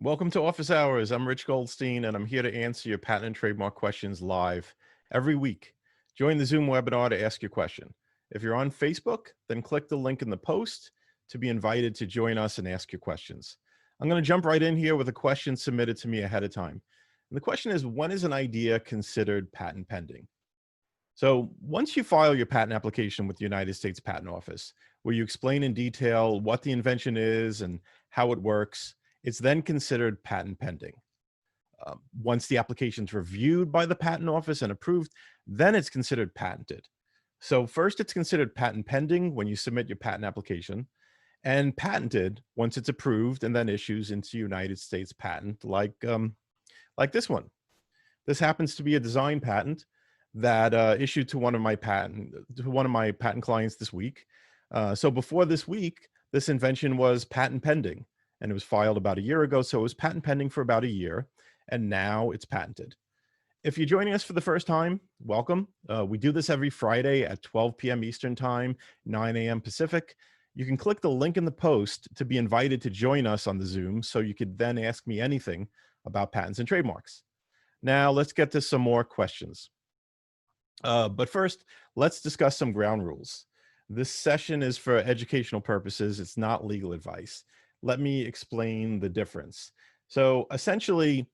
Welcome to Office Hours. I'm Rich Goldstein, and I'm here to answer your patent and trademark questions live every week. Join the Zoom webinar to ask your question. If you're on Facebook, then click the link in the post to be invited to join us and ask your questions. I'm going to jump right in here with a question submitted to me ahead of time. And the question is, when is an idea considered patent pending? So once you file your patent application with the United States Patent Office, where you explain in detail what the invention is and how it works, it's then considered patent pending. Once the application is reviewed by the patent office and approved, then it's considered patented. So first it's considered patent pending when you submit your patent application, and patented once it's approved and then issues into United States patent like this one. This happens to be a design patent that issued to one of my patent clients this week. So before this week, this invention was patent pending, and it was filed about a year ago. So it was patent pending for about a year, and now it's patented. If you're joining us for the first time, welcome. We do this every Friday at 12 p.m. Eastern Time, 9 a.m. Pacific. You can click the link in the post to be invited to join us on the Zoom, so you could then ask me anything about patents and trademarks. Now let's get to some more questions. But first, let's discuss some ground rules. This session is for educational purposes. It's not legal advice. Let me explain the difference. So essentially,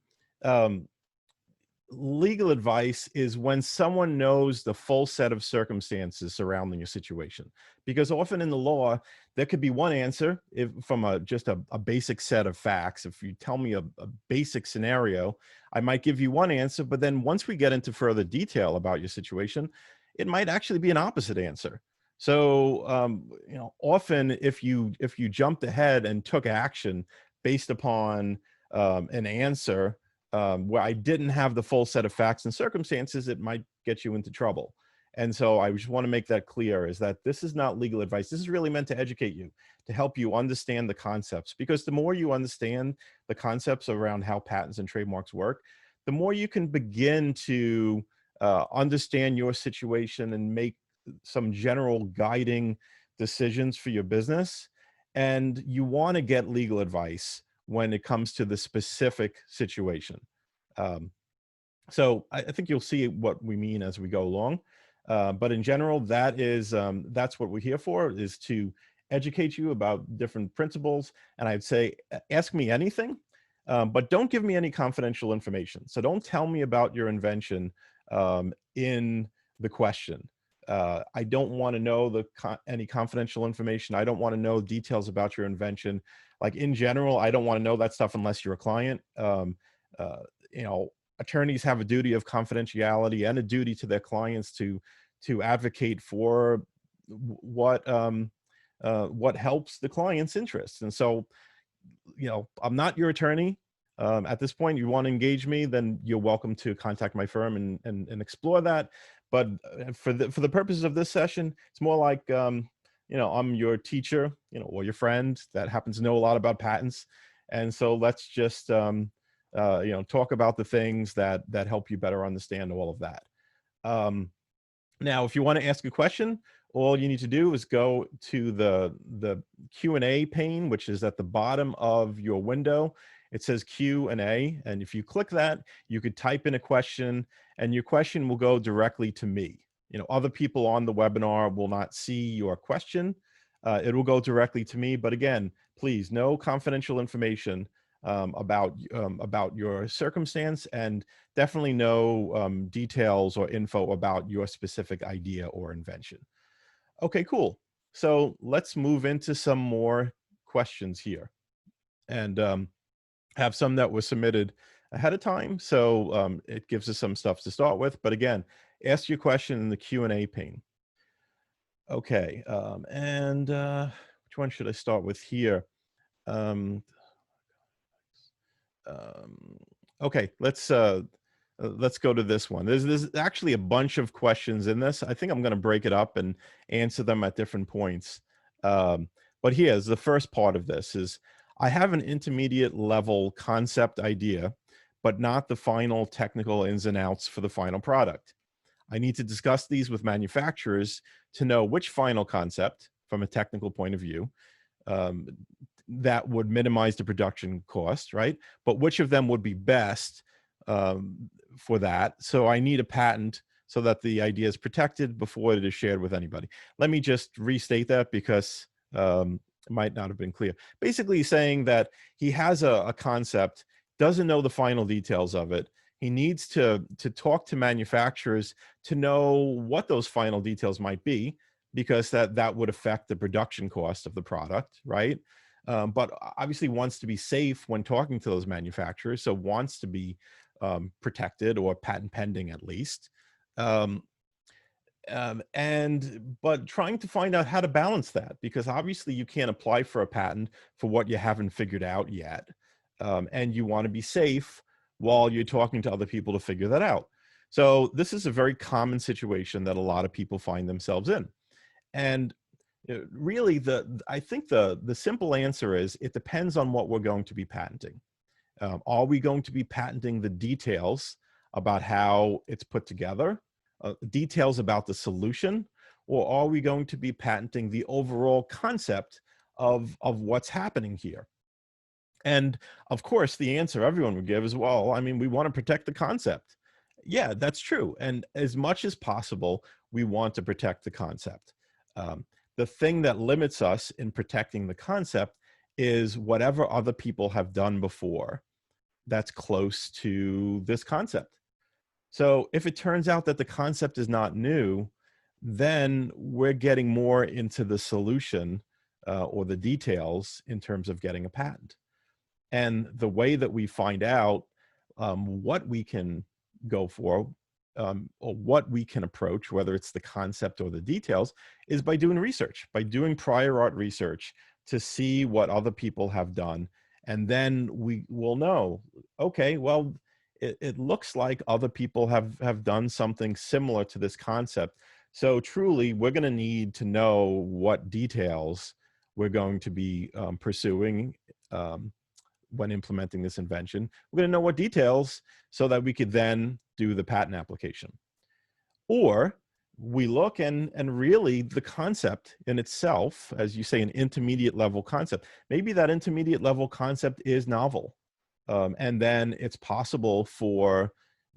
legal advice is when someone knows the full set of circumstances surrounding your situation. Because often in the law, there could be one answer from just a basic set of facts. If you tell me a basic scenario, I might give you one answer, but then once we get into further detail about your situation, it might actually be an opposite answer. So, often if you jumped ahead and took action based upon an answer where I didn't have the full set of facts and circumstances, it might get you into trouble. And so I just want to make that clear, is that this is not legal advice. This is really meant to educate you, to help you understand the concepts, because the more you understand the concepts around how patents and trademarks work, the more you can begin to understand your situation and make some general guiding decisions for your business. And you want to get legal advice when it comes to the specific situation. So I think you'll see what we mean as we go along. But in general, that's what we're here for, is to educate you about different principles. And I'd say, ask me anything, but don't give me any confidential information. So don't tell me about your invention in the question. I don't want to know any confidential information. I don't want to know details about your invention. Like in general, I don't want to know that stuff unless you're a client. Attorneys have a duty of confidentiality and a duty to their clients to advocate for what helps the client's interests. And so, I'm not your attorney. At this point, you want to engage me, then you're welcome to contact my firm and explore that. But for the purposes of this session, it's more like, I'm your teacher, or your friend that happens to know a lot about patents. And so let's just, talk about the things that help you better understand all of that. Now, if you want to ask a question, all you need to do is go to the Q&A pane, which is at the bottom of your window. It says Q&A, and if you click that, you could type in a question, and your question will go directly to me. Other people on the webinar will not see your question. It will go directly to me, but again, please, no confidential information about your circumstance, and definitely no details or info about your specific idea or invention. Okay, cool. So let's move into some more questions here, and have some that were submitted ahead of time. So it gives us some stuff to start with, but again, ask your question in the Q&A pane. Okay, which one should I start with here? Okay, let's go to this one. There's actually a bunch of questions in this. I think I'm going to break it up and answer them at different points. But here's the first part of this is, I have an intermediate level concept idea, but not the final technical ins and outs for the final product. I need to discuss these with manufacturers to know which final concept, from a technical point of view, that would minimize the production cost, right? But which of them would be best for that? So I need a patent so that the idea is protected before it is shared with anybody. Let me just restate that because it might not have been clear. Basically saying that he has a concept, doesn't know the final details of it. He needs to talk to manufacturers to know what those final details might be, because that would affect the production cost of the product, right? But obviously wants to be safe when talking to those manufacturers, so wants to be protected or patent pending at least. But trying to find out how to balance that, because obviously you can't apply for a patent for what you haven't figured out yet. And you want to be safe while you're talking to other people to figure that out. So this is a very common situation that a lot of people find themselves in. And really, I think the simple answer is it depends on what we're going to be patenting. Are we going to be patenting the details about how it's put together, details about the solution, or are we going to be patenting the overall concept of what's happening here? And of course, the answer everyone would give is, well, I mean, we want to protect the concept. Yeah, that's true. And as much as possible, we want to protect the concept. The thing that limits us in protecting the concept is whatever other people have done before that's close to this concept. So if it turns out that the concept is not new, then we're getting more into the solution or the details in terms of getting a patent. And the way that we find out what we can go for or what we can approach, whether it's the concept or the details, is by doing research, by doing prior art research to see what other people have done. And then we will know, okay, well, it looks like other people have done something similar to this concept. So truly, we're going to need to know what details we're going to be pursuing when implementing this invention. We're going to know what details so that we could then do the patent application. Or we look and really the concept in itself, as you say, an intermediate level concept, maybe that intermediate level concept is novel. And then it's possible for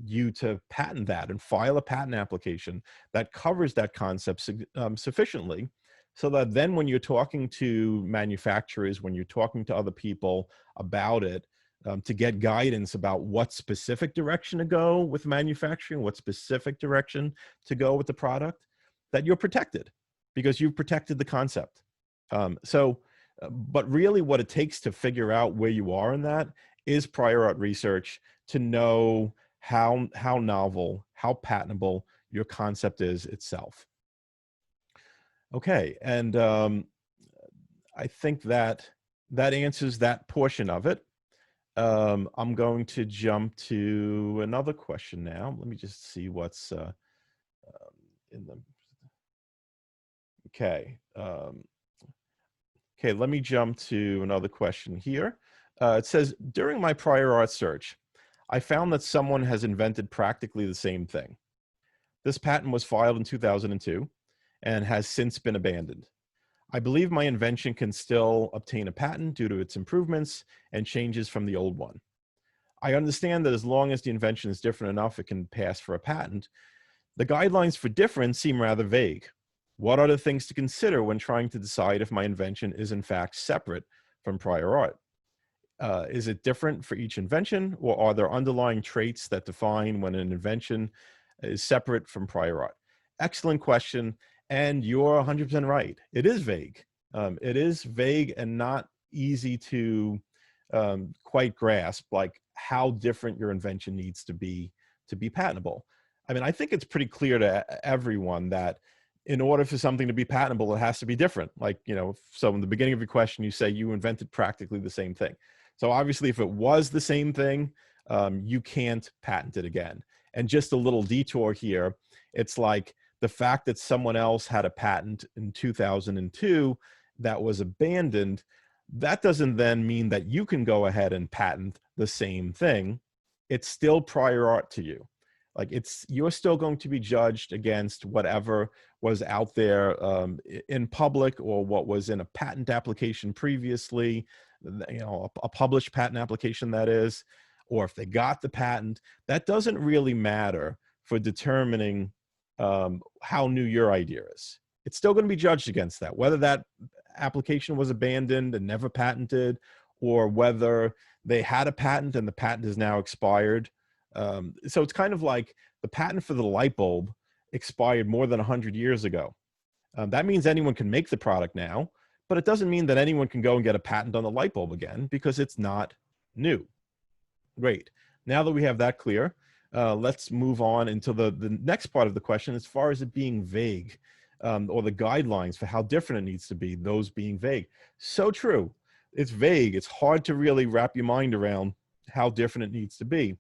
you to patent that and file a patent application that covers that concept sufficiently, so that then when you're talking to manufacturers, when you're talking to other people about it, to get guidance about what specific direction to go with manufacturing, what specific direction to go with the product, that you're protected because you've protected the concept. But really what it takes to figure out where you are in that is prior art research to know how novel, how patentable your concept is itself. Okay, and I think that answers that portion of it. I'm going to jump to another question now. Let me just see what's in the. Okay. Okay, let me jump to another question here. It says, during my prior art search, I found that someone has invented practically the same thing. This patent was filed in 2002 and has since been abandoned. I believe my invention can still obtain a patent due to its improvements and changes from the old one. I understand that as long as the invention is different enough, it can pass for a patent. The guidelines for difference seem rather vague. What are the things to consider when trying to decide if my invention is in fact separate from prior art? Is it different for each invention, or are there underlying traits that define when an invention is separate from prior art? Excellent question, and you're 100% right. It is vague. It is vague and not easy to quite grasp, like how different your invention needs to be patentable. I mean, I think it's pretty clear to everyone that in order for something to be patentable, it has to be different. Like, you know, so in the beginning of your question, you say you invented practically the same thing. So obviously, if it was the same thing, you can't patent it again. And just a little detour here, it's like the fact that someone else had a patent in 2002 that was abandoned, that doesn't then mean that you can go ahead and patent the same thing. It's still prior art to you. Like you're still going to be judged against whatever was out there in public, or what was in a patent application previously, a published patent application, that is, or if they got the patent. That doesn't really matter for determining how new your idea is. It's still going to be judged against that, whether that application was abandoned and never patented, or whether they had a patent and the patent is now expired. So it's kind of like the patent for the light bulb expired more than 100 years ago. That means anyone can make the product now, but it doesn't mean that anyone can go and get a patent on the light bulb again, because it's not new. Great. Now that we have that clear, let's move on into the next part of the question, as far as it being vague, or the guidelines for how different it needs to be, those being vague. So true. It's vague. It's hard to really wrap your mind around how different it needs to be.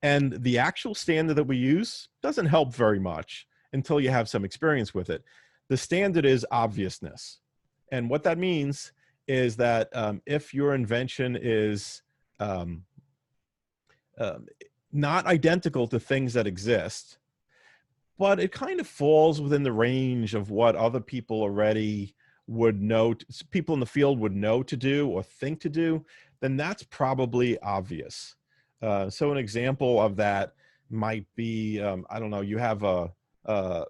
And the actual standard that we use doesn't help very much until you have some experience with it. The standard is obviousness. And what that means is that if your invention is not identical to things that exist, but it kind of falls within the range of what other people already would know, people in the field would know to do or think to do, then that's probably obvious. So an example of that might be, I don't know, you have a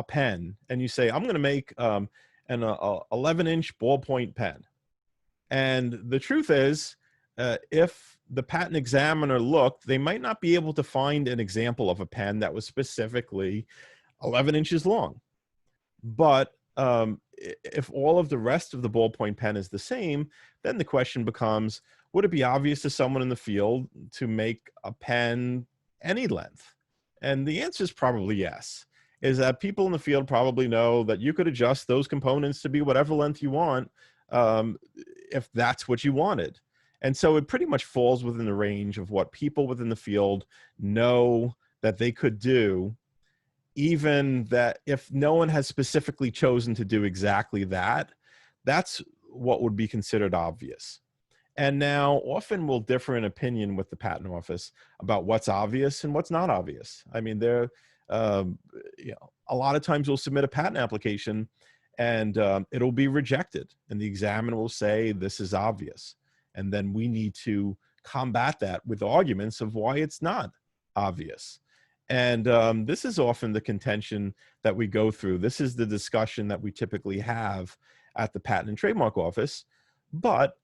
pen and you say, I'm going to make an 11-inch ballpoint pen. And the truth is, if the patent examiner looked, they might not be able to find an example of a pen that was specifically 11 inches long. But if all of the rest of the ballpoint pen is the same, then the question becomes, would it be obvious to someone in the field to make a pen any length? And the answer is probably yes. Is that people in the field probably know that you could adjust those components to be whatever length you want, if that's what you wanted. And so it pretty much falls within the range of what people within the field know that they could do, even that if no one has specifically chosen to do exactly that, that's what would be considered obvious. And now often we'll differ in opinion with the patent office about what's obvious and what's not obvious. I mean, a lot of times we'll submit a patent application and it'll be rejected, and the examiner will say, this is obvious. And then we need to combat that with arguments of why it's not obvious. And this is often the contention that we go through. This is the discussion that we typically have at the Patent and Trademark Office. But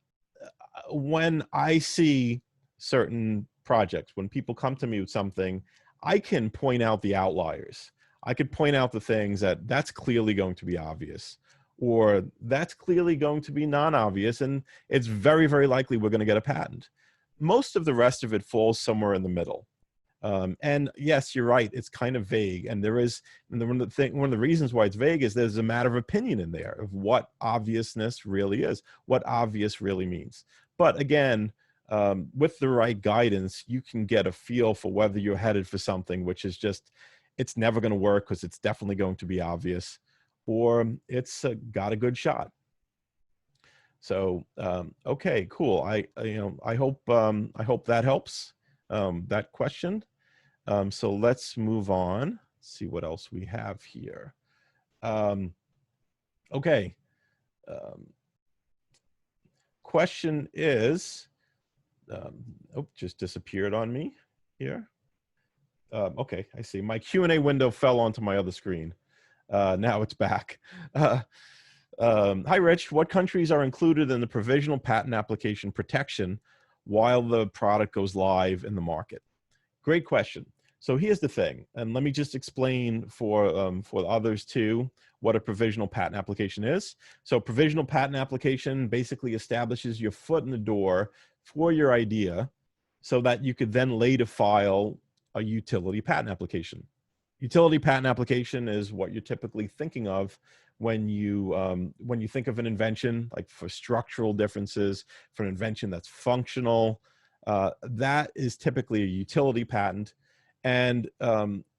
when I see certain projects, when people come to me with something, I can point out the outliers. I could point out the things that's clearly going to be obvious, or that's clearly going to be non-obvious, and it's very, very likely we're going to get a patent. Most of the rest of it falls somewhere in the middle. And yes, you're right, it's kind of vague. And one of the reasons why it's vague is there's a matter of opinion in there of what obviousness really is, what obvious really means. But again, with the right guidance, you can get a feel for whether you're headed for something which is just, it's never going to work because it's definitely going to be obvious, or it's got a good shot. So, okay, cool. I hope that helps, that question. So let's move on. See what else we have here. Okay. Question is, just disappeared on me here. Okay, I see. My Q&A window fell onto my other screen. Now it's back. Hi, Rich. What countries are included in the provisional patent application protection while the product goes live in the market? Great question. So here's the thing, and let me just explain for others too what a provisional patent application is. So provisional patent application basically establishes your foot in the door for your idea so that you could then later file a utility patent application. Utility patent application is what you're typically thinking of when you think of an invention, like for structural differences, for an invention that's functional. That is typically a utility patent. And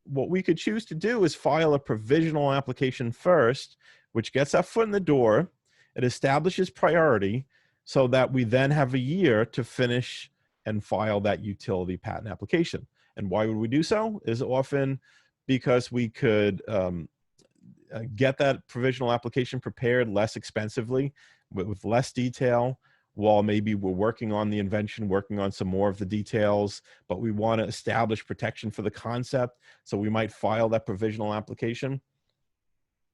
what we could choose to do is file a provisional application first, which gets our foot in the door. It establishes priority so that we then have a year to finish and file that utility patent application. And why would we do so? Is often because we could get that provisional application prepared less expensively with less detail, while maybe we're working on the invention, working on some more of the details, but we want to establish protection for the concept. So we might file that provisional application.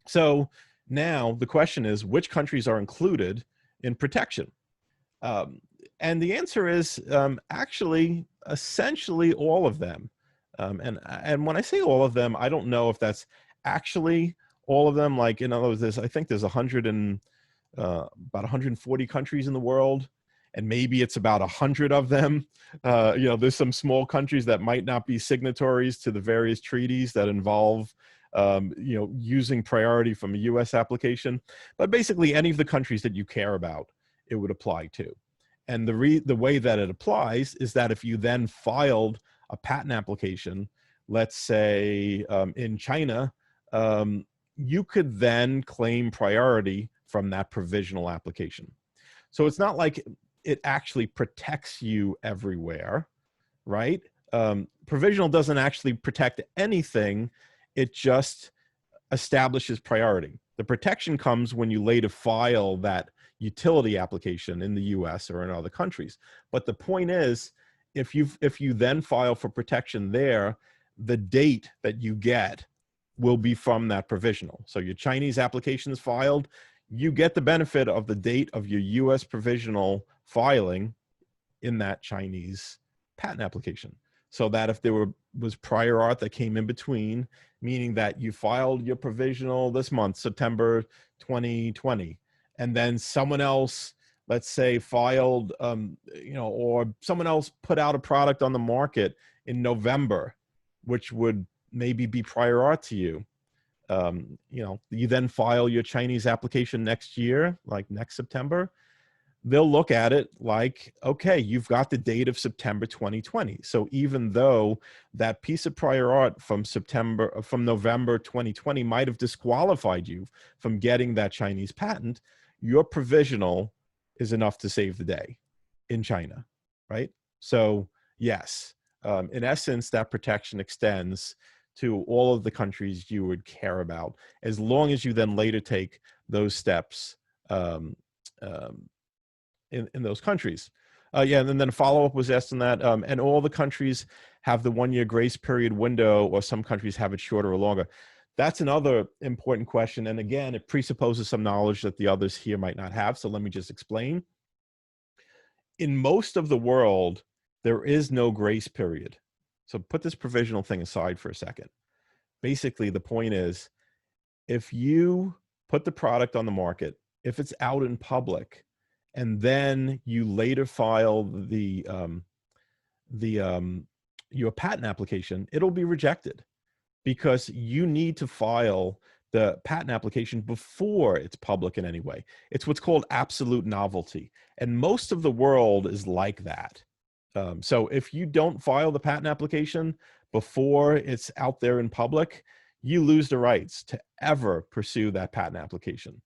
So now the question is, which countries are included in protection? And the answer is actually essentially all of them. And when I say all of them, I don't know if that's actually all of them. Like, in other words, I think there's about 140 countries in the world, and maybe it's about 100 of them. There's some small countries that might not be signatories to the various treaties that involve using priority from a US application, but basically any of the countries that you care about, it would apply to. And the way that it applies is that if you then filed a patent application, let's say in China, you could then claim priority from that provisional application. So it's not like it actually protects you everywhere, right? Provisional doesn't actually protect anything. It just establishes priority. The protection comes when you later file that utility application in the US or in other countries. But the point is, if you then file for protection there, the date that you get will be from that provisional. So your Chinese application is filed, you get the benefit of the date of your US provisional filing in that Chinese patent application. So that if there was prior art that came in between, meaning that you filed your provisional this month, September 2020, and then someone else, let's say, filed, or someone else put out a product on the market in November, which would maybe be prior art to you. You then file your Chinese application next year, like next September. They'll look at it like, okay, you've got the date of September 2020. So even though that piece of prior art from November 2020 might have disqualified you from getting that Chinese patent, your provisional is enough to save the day in China, right? So yes, in essence, that protection extends to all of the countries you would care about, as long as you then later take those steps in those countries. And then a follow-up was asked on that. And all the countries have the 1-year grace period window, or some countries have it shorter or longer. That's another important question. And again, it presupposes some knowledge that the others here might not have. So let me just explain. In most of the world, there is no grace period. So put this provisional thing aside for a second. Basically, the point is, if you put the product on the market, if it's out in public, and then you later file your patent application, it'll be rejected, because you need to file the patent application before it's public in any way. It's what's called absolute novelty. And most of the world is like that. So if you don't file the patent application before it's out there in public, you lose the rights to ever pursue that patent application.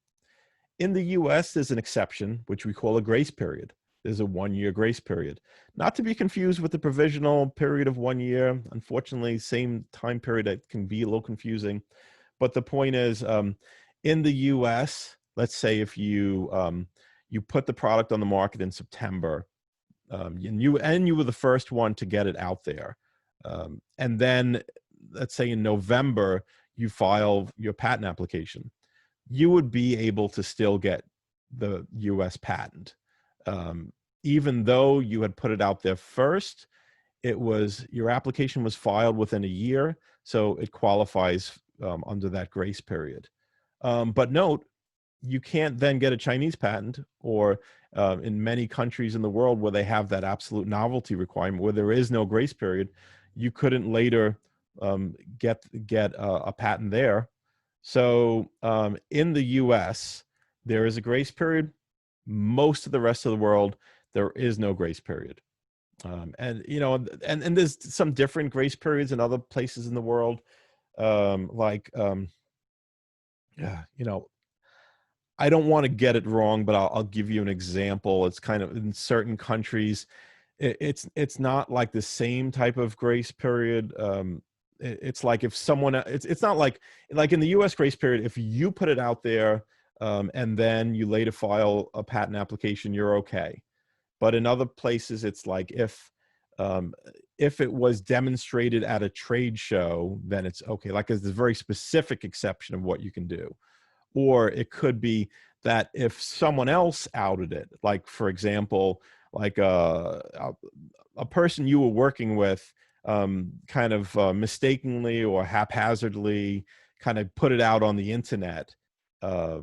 In the US, there's an exception, which we call a grace period. There's a 1-year grace period. Not to be confused with the provisional period of 1 year. Unfortunately, same time period, that can be a little confusing. But the point is, in the US, let's say if you put the product on the market in September, and you were the first one to get it out there. And then let's say in November, you file your patent application, you would be able to still get the US patent. Even though you had put it out there first, your application was filed within a year, so it qualifies under that grace period. But note, you can't then get a Chinese patent, or in many countries in the world where they have that absolute novelty requirement, where there is no grace period, you couldn't later get a patent there. So in the US, there is a grace period. Most of the rest of the world, there is no grace period. And there's some different grace periods in other places in the world. I don't want to get it wrong, but I'll give you an example. It's kind of in certain countries, it's not like the same type of grace period. It's like if someone, it's not like in the U.S. grace period, if you put it out there and then you later file a patent application, you're okay. But in other places, it's like um, if it was demonstrated at a trade show, then it's okay. Like there's a very specific exception of what you can do. Or it could be that if someone else outed it, like for example, like a person you were working with kind of mistakenly or haphazardly kind of put it out on the internet uh,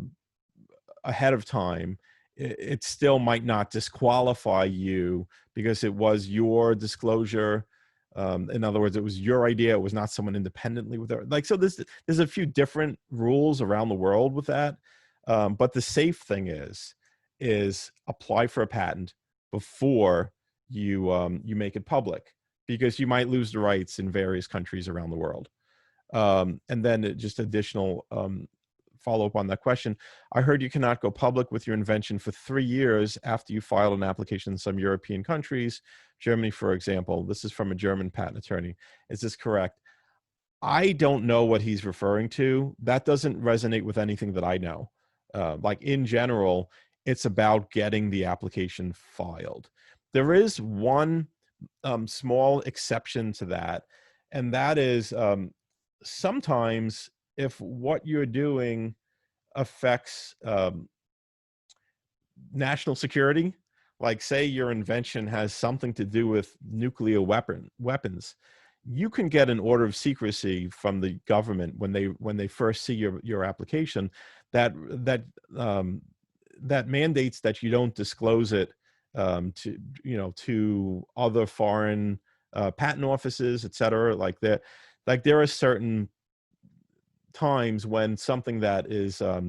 ahead of time, it still might not disqualify you because it was your disclosure. In other words, it was your idea. It was not someone independently with it. Like, so there's a few different rules around the world with that. But the safe thing is apply for a patent before you make it public, because you might lose the rights in various countries around the world. And then just additional follow up on that question. I heard you cannot go public with your invention for 3 years after you filed an application in some European countries, Germany, for example. This is from a German patent attorney. Is this correct? I don't know what he's referring to. That doesn't resonate with anything that I know. Like in general, it's about getting the application filed. There is one small exception to that, and that is sometimes if what you're doing affects national security, like say your invention has something to do with nuclear weapons, you can get an order of secrecy from the government when they first see your application that that mandates that you don't disclose it to to other foreign patent offices, et cetera. Like that, like there are certain times when something that is uh,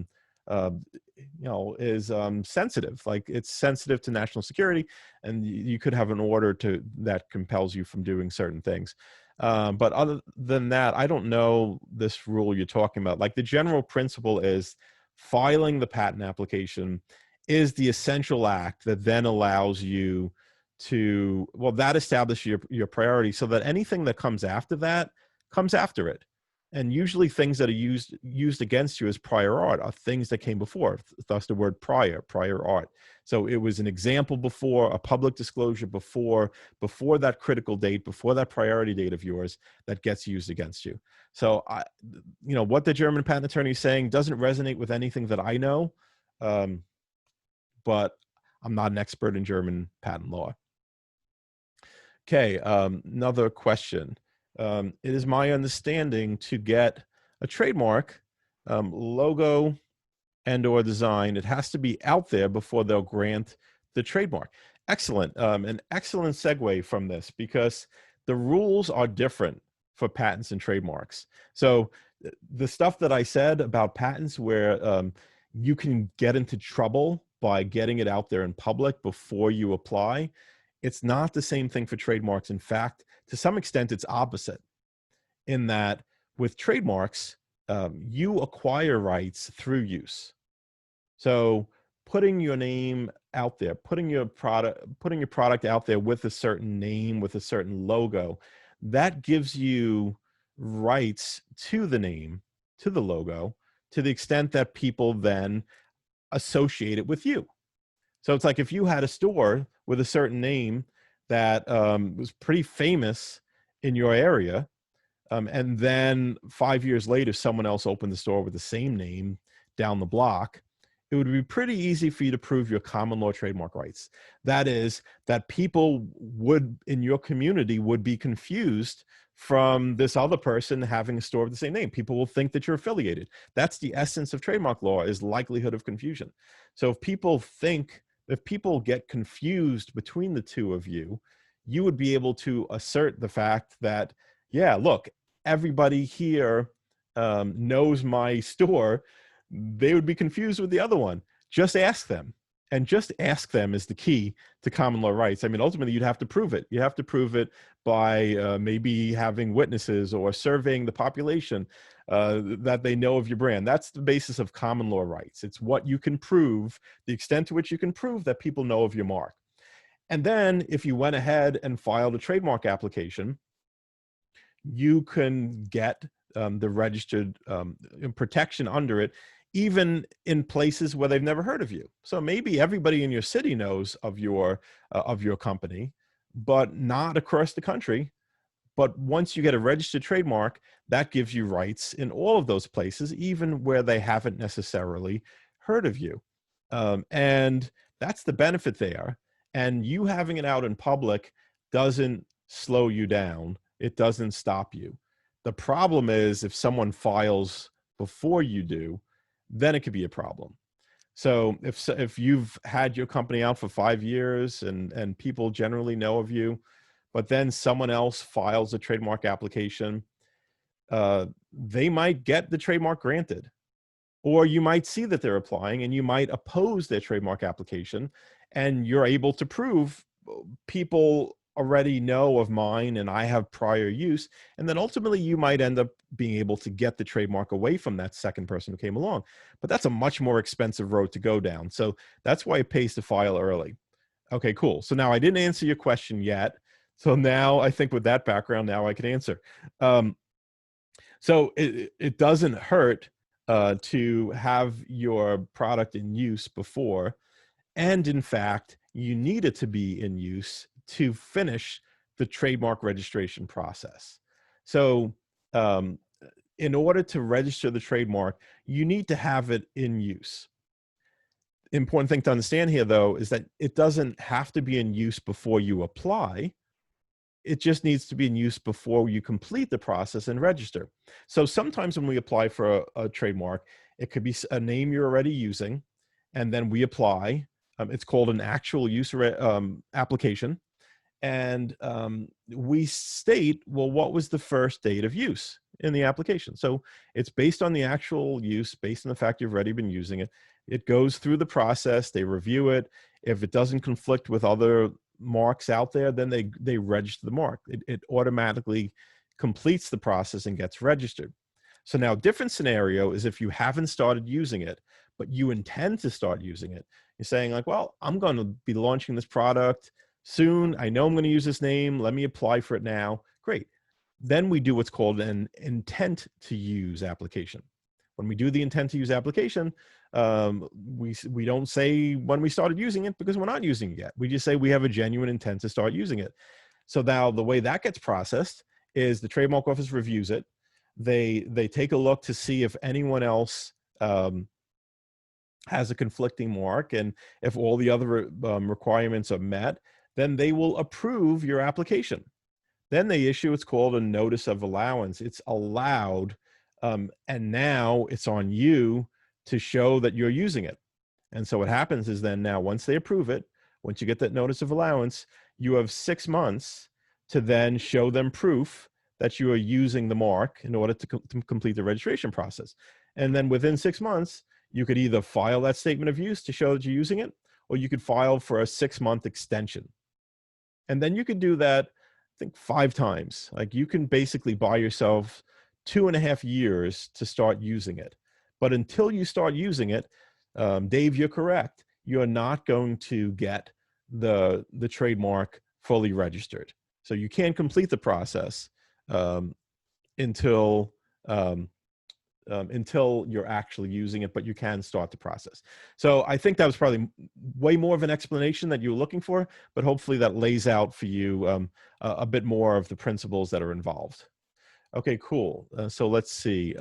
is sensitive, like it's sensitive to national security, and you could have an order to that compels you from doing certain things. But other than that, I don't know this rule you're talking about. Like the general principle is filing the patent application is the essential act that then allows you to, well, that establishes your priority, so that anything that comes after that comes after it. And usually things that are used against you as prior art are things that came before, thus the word prior art. So it was an example before, a public disclosure before that critical date, before that priority date of yours, that gets used against you. So what the German patent attorney is saying doesn't resonate with anything that I know, but I'm not an expert in German patent law. Okay, another question. It is my understanding to get a trademark logo and or design, it has to be out there before they'll grant the trademark. Excellent. An excellent segue from this, because the rules are different for patents and trademarks. So the stuff that I said about patents where you can get into trouble by getting it out there in public before you apply, it's not the same thing for trademarks. In fact, to some extent, it's opposite, in that with trademarks, you acquire rights through use. So putting your name out there, putting your product out there with a certain name, with a certain logo, that gives you rights to the name, to the logo, to the extent that people then associate it with you. So it's like if you had a store with a certain name that was pretty famous in your area, and then 5 years later, someone else opened the store with the same name down the block, it would be pretty easy for you to prove your common law trademark rights. That is, that people would, in your community, would be confused from this other person having a store with the same name. People will think that you're affiliated. That's the essence of trademark law, is likelihood of confusion. So if people get confused between the two of you, you would be able to assert the fact that, yeah, look, everybody here knows my store. They would be confused with the other one. Just ask them. And just ask them is the key to common law rights. I mean, ultimately, you'd have to prove it. You have to prove it by maybe having witnesses or surveying the population that they know of your brand. That's the basis of common law rights. It's what you can prove, the extent to which you can prove that people know of your mark. And then if you went ahead and filed a trademark application, you can get the registered protection under it, even in places where they've never heard of you. So maybe everybody in your city knows of your company, but not across the country. But once you get a registered trademark, that gives you rights in all of those places, even where they haven't necessarily heard of you. And that's the benefit there. And you having it out in public doesn't slow you down. It doesn't stop you. The problem is if someone files before you do, then it could be a problem. So if you've had your company out for 5 years and people generally know of you, but then someone else files a trademark application, they might get the trademark granted. Or you might see that they're applying and you might oppose their trademark application, and you're able to prove people already know of mine and I have prior use. And then ultimately you might end up being able to get the trademark away from that second person who came along. But that's a much more expensive road to go down. So that's why it pays to file early. Okay, cool. So now I didn't answer your question yet. So now I think with that background, now I can answer. So it doesn't hurt to have your product in use before. And in fact, you need it to be in use to finish the trademark registration process. So in order to register the trademark, you need to have it in use. Important thing to understand here, though, is that it doesn't have to be in use before you apply. It just needs to be in use before you complete the process and register. So sometimes when we apply for a trademark, it could be a name you're already using, and then we apply. It's called an actual use application. And we state, well, what was the first date of use in the application? So it's based on the actual use, based on the fact you've already been using it. It goes through the process, they review it. If it doesn't conflict with other marks out there, then they register the mark. It automatically completes the process and gets registered. So now different scenario is if you haven't started using it, but you intend to start using it. You're saying like, well, I'm going to be launching this product soon. I know I'm going to use this name. Let me apply for it now. Great. Then we do what's called an intent to use application. When we do the intent to use application, we don't say when we started using it because we're not using it yet. We just say we have a genuine intent to start using it. So now the way that gets processed is the trademark office reviews it. They take a look to see if anyone else has a conflicting mark, and if all the other requirements are met, then they will approve your application. Then they issue what's called a notice of allowance. It's allowed, and now it's on you to show that you're using it. And so what happens is then now once they approve it, once you get that notice of allowance, you have 6 months to then show them proof that you are using the mark in order to complete the registration process. And then within 6 months, you could either file that statement of use to show that you're using it, or you could file for a 6-month extension. And then you could do that, I think 5 times. Like you can basically buy yourself 2.5 years to start using it. But until you start using it, Dave, you're correct. You're not going to get the trademark fully registered. So you can't complete the process until you're actually using it, but you can start the process. So I think that was probably way more of an explanation that you were looking for, but hopefully that lays out for you a bit more of the principles that are involved. Okay, cool. So let's see.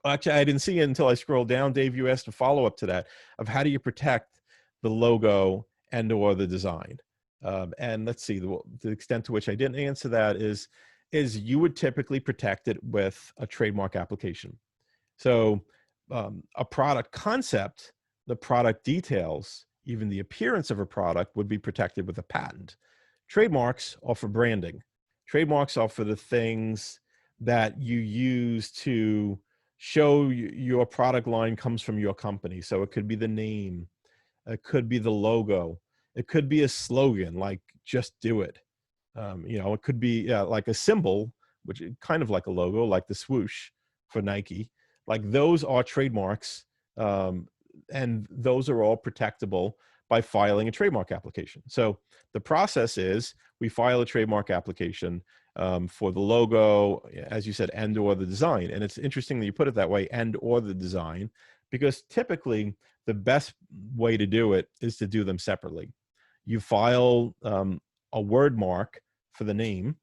Actually, I didn't see it until I scrolled down. Dave, you asked a follow-up to that of how do you protect the logo and or the design? And let's see, the extent to which I didn't answer that is you would typically protect it with a trademark application. So a product concept, the product details, even the appearance of a product would be protected with a patent. Trademarks are for branding. Trademarks are for the things that you use to show your product line comes from your company. So it could be the name, it could be the logo, it could be a slogan like "Just do it." It could be like a symbol, which is kind of like a logo, like the swoosh for Nike. Like those are trademarks those are all protectable by filing a trademark application. So the process is we file a trademark application for the logo, as you said, and or the design. And it's interesting that you put it that way, and or the design, because typically the best way to do it is to do them separately. You file a word mark for the name,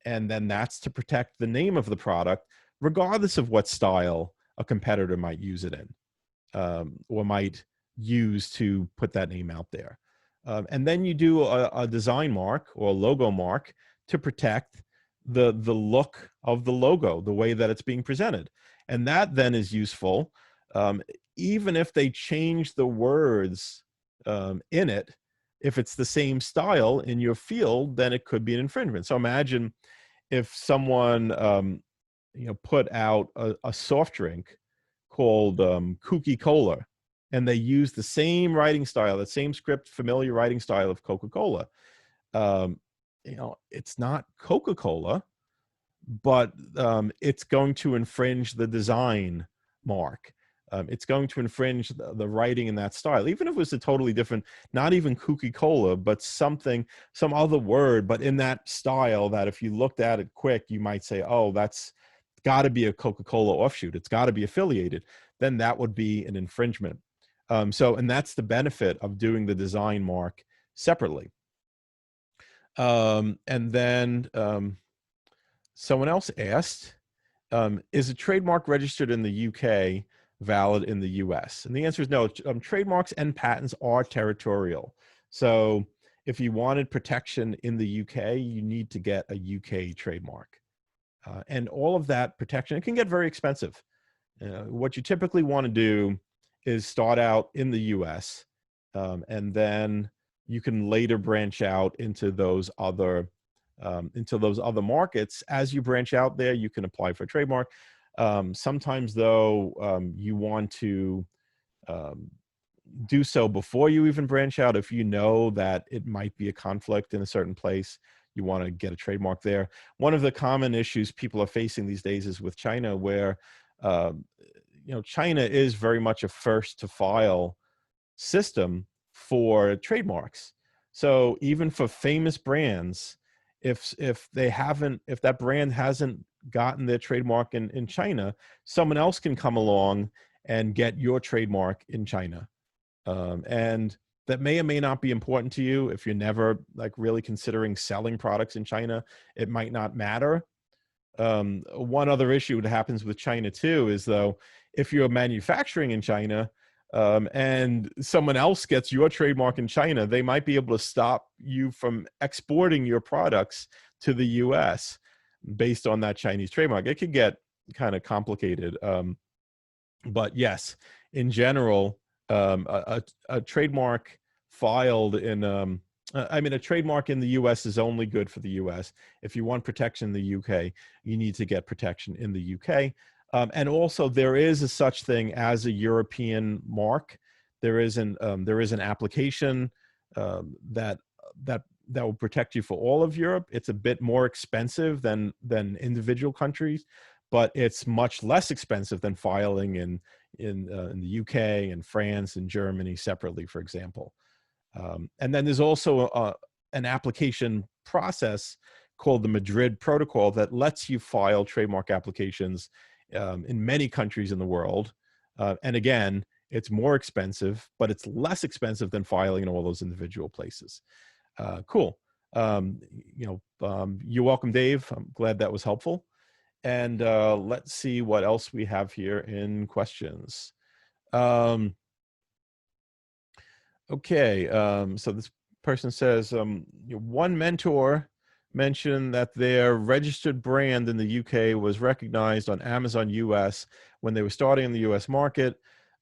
and then that's to protect the name of the product, regardless of what style a competitor might use it in, or might use to put that name out there. And then you do a design mark or a logo mark to protect the look of the logo, the way that it's being presented. And that then is useful, even if they change the words in it. If it's the same style in your field, then it could be an infringement. So imagine if someone put out a soft drink called Kooky Cola, and they use the same writing style, the same script, familiar writing style of Coca-Cola. It's not Coca-Cola, but it's going to infringe the design mark. It's going to infringe the writing in that style, even if it was a totally different, not even Kooky Cola, but some other word, but in that style that if you looked at it quick, you might say, oh, that's got to be a Coca-Cola offshoot. It's got to be affiliated. Then that would be an infringement. And that's the benefit of doing the design mark separately. And then someone else asked, is a trademark registered in the UK valid in the US? And the answer is no. Trademarks and patents are territorial. So if you wanted protection in the UK, you need to get a UK trademark. And all of that protection, it can get very expensive. What you typically want to do is start out in the US, and then you can later branch out into those other markets. As you branch out there, you can apply for a trademark. Sometimes though, you want to do so before you even branch out. If you know that it might be a conflict in a certain place, you want to get a trademark there. One of the common issues people are facing these days is with China, where China is very much a first to file system for trademarks. So even for famous brands, if that brand hasn't gotten their trademark in China, someone else can come along and get your trademark in China. And that may or may not be important to you. If you're never really considering selling products in China, it might not matter. One other issue that happens with China too is, though, if you're manufacturing in China, and someone else gets your trademark in China, they might be able to stop you from exporting your products to the US based on that Chinese trademark. It could get kind of complicated. But yes, in general, a trademark filed in, a trademark in the US is only good for the US. If you want protection in the UK, you need to get protection in the UK. And also there is a such thing as a European mark. There is an application that will protect you for all of Europe. It's a bit more expensive than individual countries, but it's much less expensive than filing in the UK and France and Germany separately, for example. And then there's also an application process called the Madrid Protocol that lets you file trademark applications in many countries in the world. And again, it's more expensive, but it's less expensive than filing in all those individual places. Cool. You're welcome, Dave. I'm glad that was helpful. And let's see what else we have here in questions. Okay, so this person says, one mentor mentioned that their registered brand in the UK was recognized on Amazon US when they were starting in the US market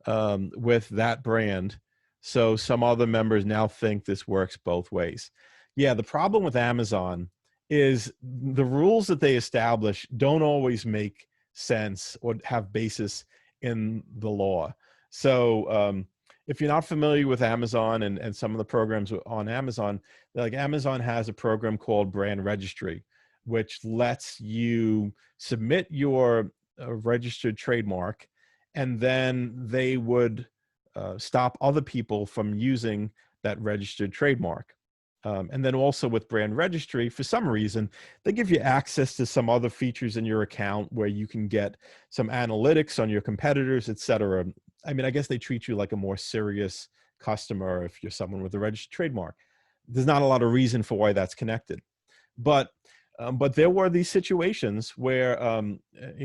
with that brand. So some other members now think this works both ways. Yeah, the problem with Amazon is the rules that they establish don't always make sense or have basis in the law. So if you're not familiar with Amazon and some of the programs on Amazon, like Amazon has a program called Brand Registry, which lets you submit your registered trademark, and then they would stop other people from using that registered trademark. And then also with brand registry, for some reason, they give you access to some other features in your account where you can get some analytics on your competitors, et cetera. I mean, I guess they treat you like a more serious customer if you're someone with a registered trademark. There's not a lot of reason for why that's connected. But there were these situations where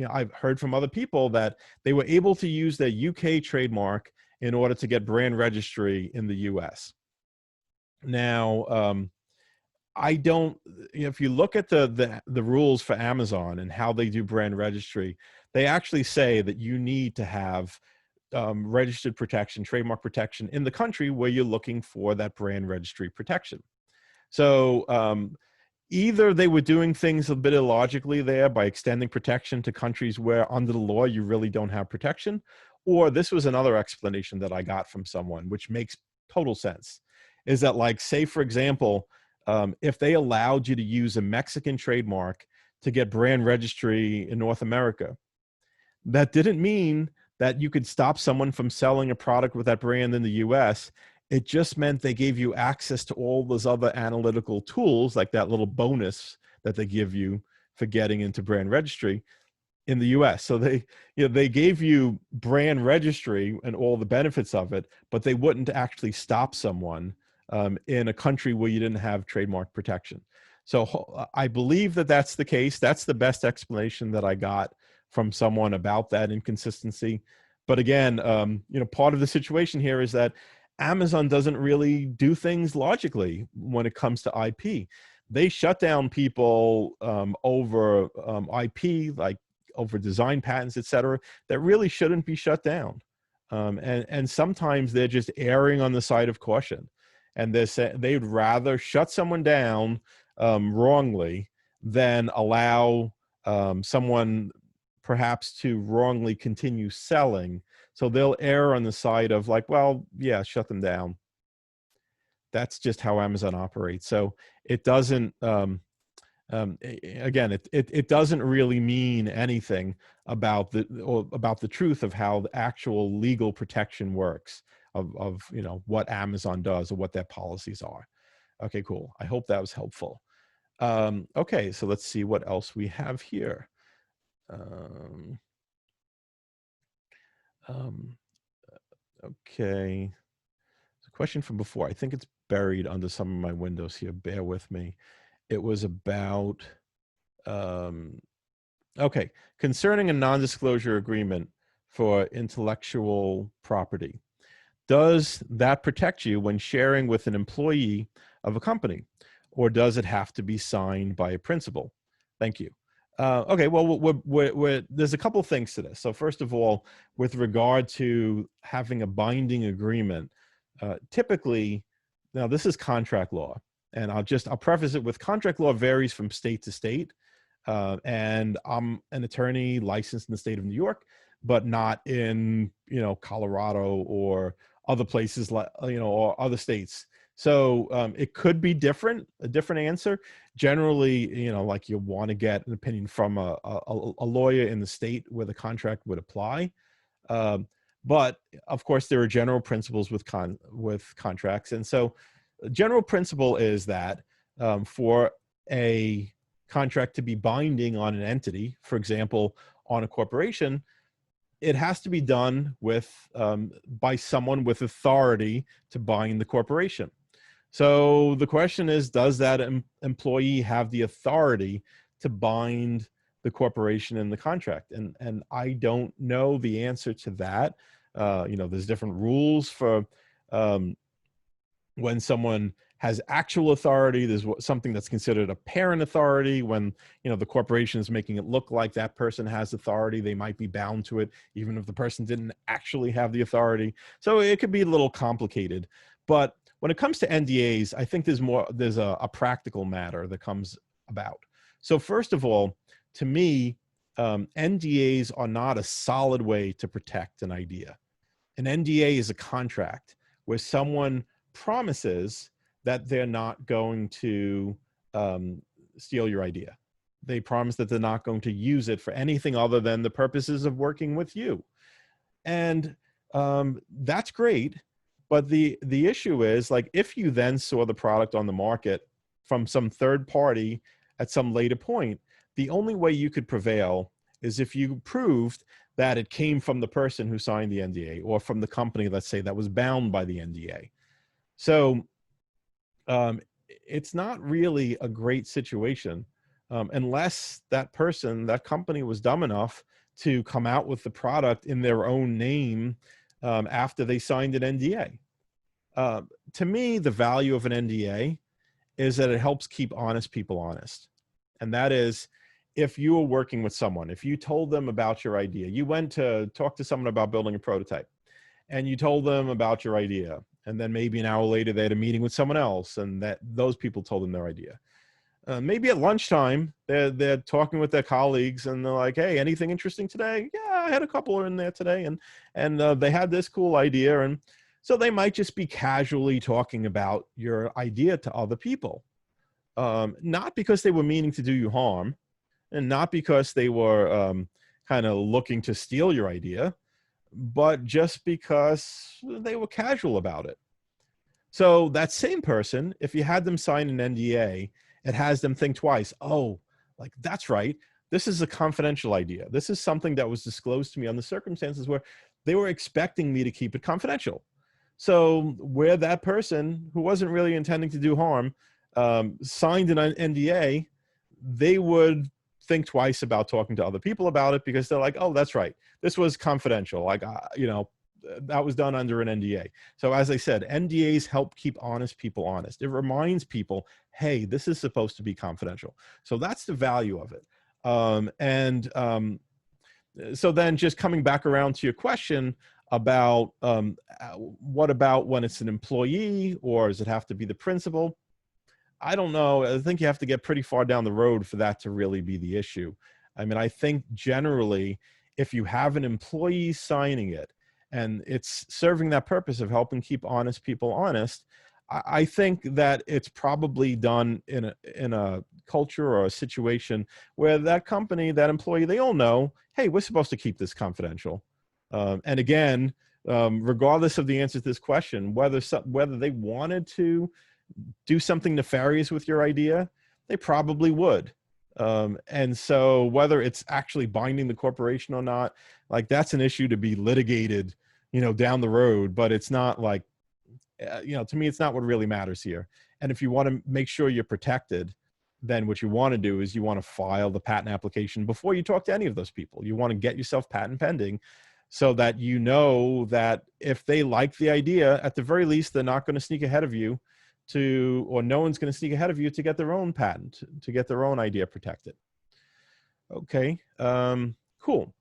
I've heard from other people that they were able to use their UK trademark in order to get brand registry in the US. Now, I don't, if you look at the rules for Amazon and how they do brand registry, they actually say that you need to have registered protection, trademark protection in the country where you're looking for that brand registry protection. So either they were doing things a bit illogically there by extending protection to countries where under the law you really don't have protection, or this was another explanation that I got from someone, which makes total sense, is that, like, say, for example, if they allowed you to use a Mexican trademark to get brand registry in North America, that didn't mean that you could stop someone from selling a product with that brand in the US. It just meant they gave you access to all those other analytical tools, like that little bonus that they give you for getting into brand registry in the US. So they gave you brand registry and all the benefits of it, but they wouldn't actually stop someone in a country where you didn't have trademark protection. So I believe that that's the case. That's the best explanation that I got from someone about that inconsistency. But again, part of the situation here is that Amazon doesn't really do things logically when it comes to IP. They shut down people over IP, like over design patents, et cetera, that really shouldn't be shut down. And sometimes they're just erring on the side of caution. And they'd rather shut someone down wrongly than allow someone perhaps to wrongly continue selling. So they'll err on the side of, like, well, yeah, shut them down. That's just how Amazon operates. So it doesn't, again, it doesn't really mean anything about the truth of how the actual legal protection works of what Amazon does or what their policies are. Okay, cool. I hope that was helpful. Okay, so let's see what else we have here. Okay, a question from before. I think it's buried under some of my windows here. Bear with me. It was about, okay, concerning a non-disclosure agreement for intellectual property. Does that protect you when sharing with an employee of a company, or does it have to be signed by a principal? Thank you. Okay, well, there's a couple things to this. So first of all, with regard to having a binding agreement, typically, now this is contract law, and I'll preface it with contract law varies from state to state. And I'm an attorney licensed in the state of New York, but not in, Colorado or other places, like, or other states. So it could be a different answer. Generally, like, you want to get an opinion from a lawyer in the state where the contract would apply. But of course, there are general principles with contracts. And so the general principle is that for a contract to be binding on an entity, for example, on a corporation, it has to be done by someone with authority to bind the corporation. So the question is, does that employee have the authority to bind the corporation in the contract? And I don't know the answer to that. There's different rules for when someone has actual authority. There's something that's considered apparent authority. When the corporation is making it look like that person has authority, they might be bound to it, even if the person didn't actually have the authority. So it could be a little complicated. But when it comes to NDAs, I think there's a practical matter that comes about. So first of all, to me, NDAs are not a solid way to protect an idea. An NDA is a contract where someone promises that they're not going to steal your idea. They promise that they're not going to use it for anything other than the purposes of working with you. And That's great. But the issue is, like, if you then saw the product on the market from some third party at some later point, the only way you could prevail is if you proved that it came from the person who signed the NDA or from the company, let's say, that was bound by the NDA. So it's not really a great situation unless that person, that company, was dumb enough to come out with the product in their own name after they signed an NDA. To me, the value of an NDA is that it helps keep honest people honest. And that is, if you were working with someone, if you told them about your idea, you went to talk to someone about building a prototype, and you told them about your idea, and then maybe an hour later they had a meeting with someone else, and that those people told them their idea. Maybe at lunchtime they're talking with their colleagues, and they're like, "Hey, anything interesting today?" "Yeah, I had a couple in there today, and they had this cool idea." And so they might just be casually talking about your idea to other people, not because they were meaning to do you harm, and not because they were kind of looking to steal your idea, but just because they were casual about it. So that same person, if you had them sign an NDA, it has them think twice. Oh, like, that's right. This is a confidential idea. This is something that was disclosed to me on the circumstances where they were expecting me to keep it confidential. So where that person, who wasn't really intending to do harm, signed an NDA, they would think twice about talking to other people about it, because they're like, "Oh, that's right. This was confidential. Like, that was done under an NDA." So as I said, NDAs help keep honest people honest. It reminds people, hey, this is supposed to be confidential. So that's the value of it. So then, just coming back around to your question about what about when it's an employee, or does it have to be the principal? I don't know. I think you have to get pretty far down the road for that to really be the issue. I mean, I think generally, if you have an employee signing it and it's serving that purpose of helping keep honest people honest, I think that it's probably done in a culture or a situation where that company, that employee, they all know, hey, we're supposed to keep this confidential. And again, regardless of the answer to this question, whether they wanted to do something nefarious with your idea, they probably would. And so whether it's actually binding the corporation or not, like, that's an issue to be litigated, down the road, but it's not like, to me, it's not what really matters here. And if you want to make sure you're protected, then what you want to do is you want to file the patent application before you talk to any of those people. You want to get yourself patent pending, so that you know that if they like the idea, at the very least, they're not going to sneak ahead of you or no one's going to sneak ahead of you to get their own patent, to get their own idea protected. Okay, cool.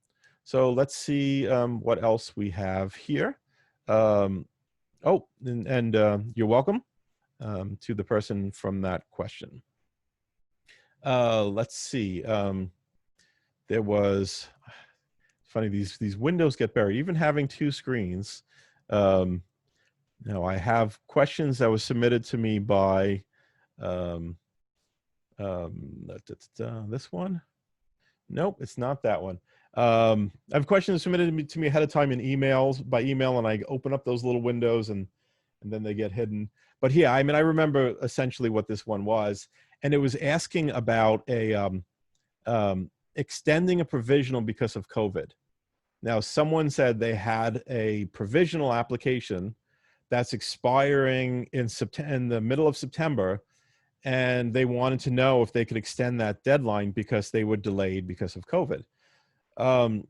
So let's see what else we have here. And you're welcome to the person from that question. Let's see. There was, funny, these windows get buried, even having two screens. Now, I have questions that was submitted to me by this one. Nope, it's not that one. I have questions submitted to me ahead of time by email, and I open up those little windows, and then they get hidden. But yeah, I mean, I remember essentially what this one was, and it was asking about extending a provisional because of COVID. Now, someone said they had a provisional application that's expiring in the middle of September, and they wanted to know if they could extend that deadline because they were delayed because of COVID. And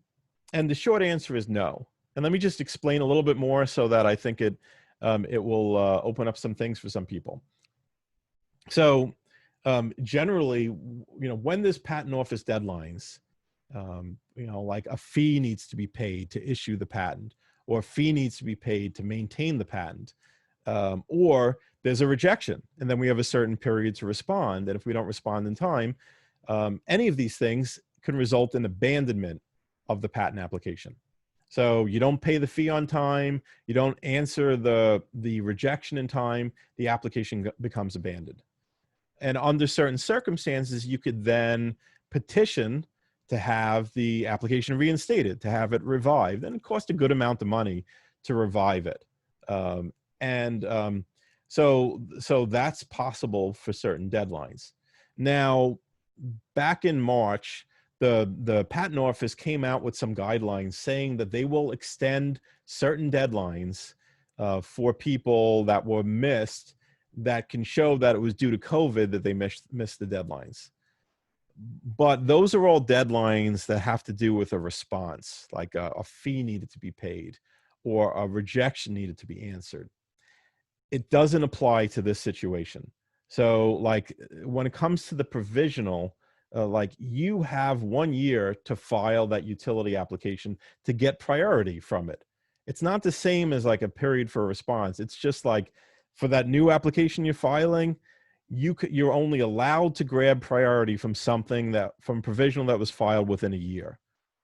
the short answer is no. And let me just explain a little bit more, so that I think it will open up some things for some people. So generally, when there's patent office deadlines, like a fee needs to be paid to issue the patent, or a fee needs to be paid to maintain the patent, or there's a rejection, and then we have a certain period to respond. And if we don't respond in time, any of these things can result in abandonment of the patent application. So you don't pay the fee on time, you don't answer the rejection in time, the application becomes abandoned. And under certain circumstances, you could then petition to have the application reinstated, to have it revived. And it costs a good amount of money to revive it. And so that's possible for certain deadlines. Now, back in March, the patent office came out with some guidelines saying that they will extend certain deadlines for people that were missed, that can show that it was due to COVID that they missed the deadlines. But those are all deadlines that have to do with a response, like a fee needed to be paid or a rejection needed to be answered. It doesn't apply to this situation. So like when it comes to the provisional, like you have 1 year to file that utility application to get priority from it. It's not the same as like a period for a response. It's just like for that new application you're filing, you're only allowed to grab priority from from provisional that was filed within a year.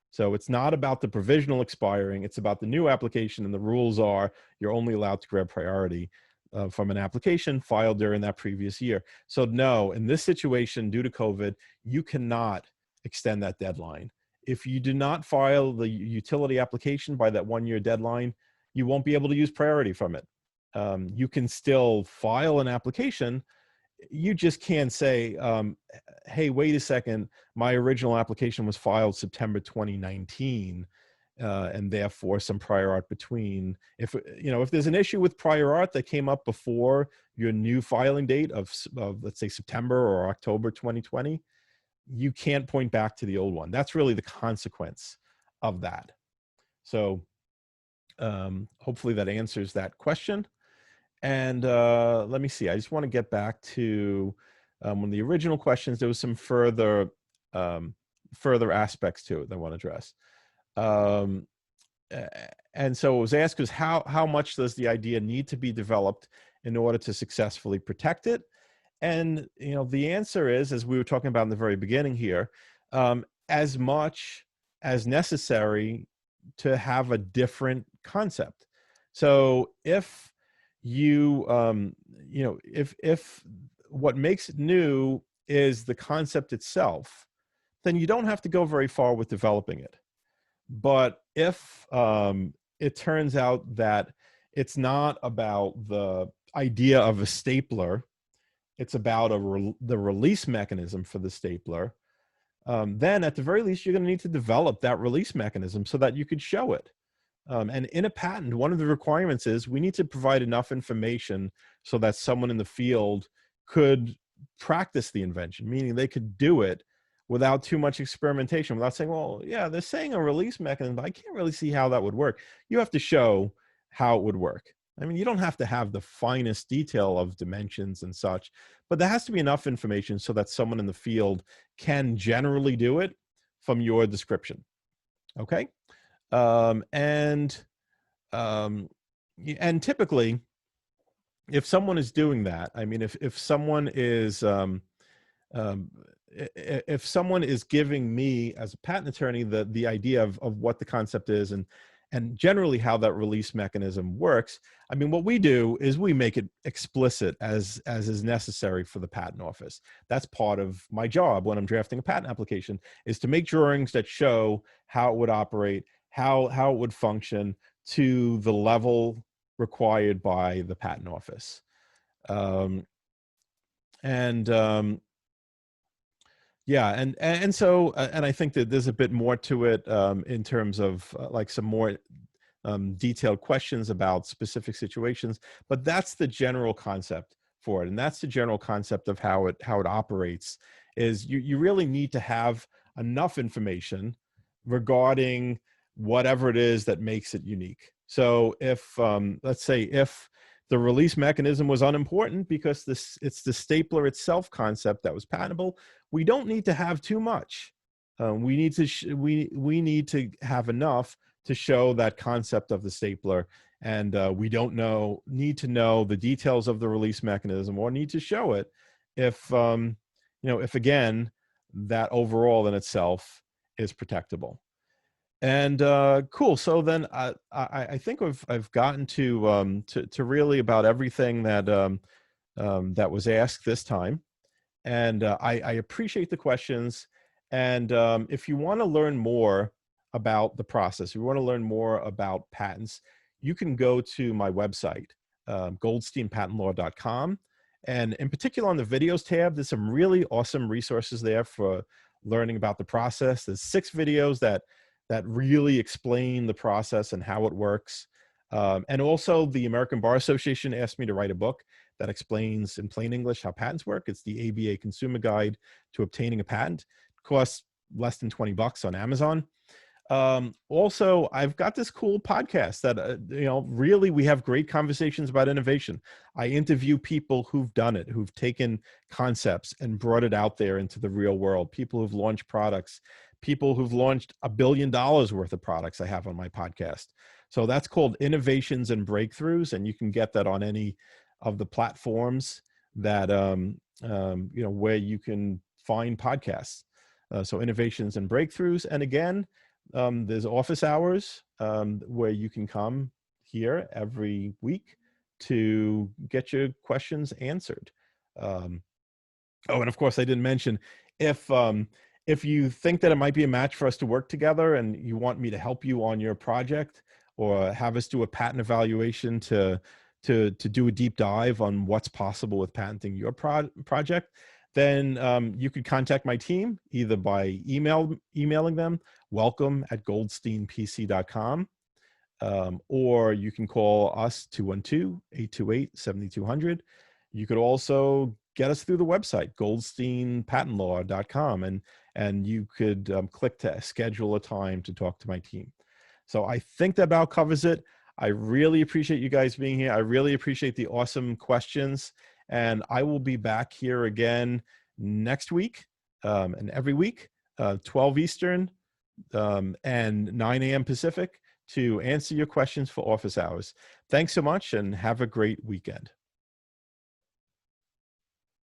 So it's not about the provisional expiring, it's about the new application, and the rules are you're only allowed to grab priority from an application filed during that previous year. So no, in this situation, due to COVID, you cannot extend that deadline. If you do not file the utility application by that 1 year deadline, you won't be able to use priority from it. You can still file an application. You just can't say, hey, wait a second, my original application was filed September 2019, and therefore some prior art between. If there's an issue with prior art that came up before your new filing date of let's say September or October 2020, you can't point back to the old one. That's really the consequence of that. So hopefully that answers that question. And let me see. I just want to get back to one of the original questions. There was some further aspects to it that I want to address. And so it was asked is how much does the idea need to be developed in order to successfully protect it? And the answer is, as we were talking about in the very beginning here, as much as necessary to have a different concept. So if if what makes it new is the concept itself, then you don't have to go very far with developing it. But if it turns out that it's not about the idea of a stapler, it's about the release mechanism for the stapler, then at the very least, you're going to need to develop that release mechanism so that you could show it. And in a patent, one of the requirements is we need to provide enough information so that someone in the field could practice the invention, meaning they could do it without too much experimentation, without saying, well, yeah, they're saying a release mechanism, but I can't really see how that would work. You have to show how it would work. I mean, you don't have to have the finest detail of dimensions and such, but there has to be enough information so that someone in the field can generally do it from your description. Okay? And typically, if someone is doing that, I mean, if someone is if someone is giving me as a patent attorney the idea of what the concept is and generally how that release mechanism works, I mean, what we do is we make it explicit as is necessary for the patent office. That's part of my job when I'm drafting a patent application, is to make drawings that show how it would operate, how it would function to the level required by the patent office. Yeah, and so and I think that there's a bit more to it in terms of like some more detailed questions about specific situations, but that's the general concept for it, and that's the general concept of how it operates. Is you really need to have enough information regarding whatever it is that makes it unique. So if let's say if the release mechanism was unimportant because it's the stapler itself concept that was patentable, we don't need to have too much. We need to we need to have enough to show that concept of the stapler, and we don't need to know the details of the release mechanism or need to show it if if again that overall in itself is protectable. And cool. So then I think I've gotten to really about everything that that was asked this time, and I appreciate the questions. And if you want to learn more about the process, if you want to learn more about patents, you can go to my website, goldsteinpatentlaw.com. And in particular on the videos tab, there's some really awesome resources there for learning about the process. There's 6 videos that really explain the process and how it works. And also the American Bar Association asked me to write a book that explains in plain English how patents work. It's the ABA Consumer Guide to Obtaining a Patent. It costs less than $20 on Amazon. Also, I've got this cool podcast that, really we have great conversations about innovation. I interview people who've done it, who've taken concepts and brought it out there into the real world, people who've launched products, people who've launched $1 billion worth of products I have on my podcast. So that's called Innovations and Breakthroughs. And you can get that on any of the platforms that, where you can find podcasts. So Innovations and Breakthroughs. And again, there's office hours where you can come here every week to get your questions answered. And of course, I didn't mention, if you think that it might be a match for us to work together and you want me to help you on your project or have us do a patent evaluation to do a deep dive on what's possible with patenting your project, then you could contact my team either by emailing them, welcome@goldsteinpc.com, or you can call us 212-828-7200. You could also get us through the website, goldsteinpatentlaw.com, and you could click to schedule a time to talk to my team. So I think that about covers it. I really appreciate you guys being here. I really appreciate the awesome questions. And I will be back here again next week and every week, 12 Eastern and 9 a.m. Pacific, to answer your questions for office hours. Thanks so much and have a great weekend.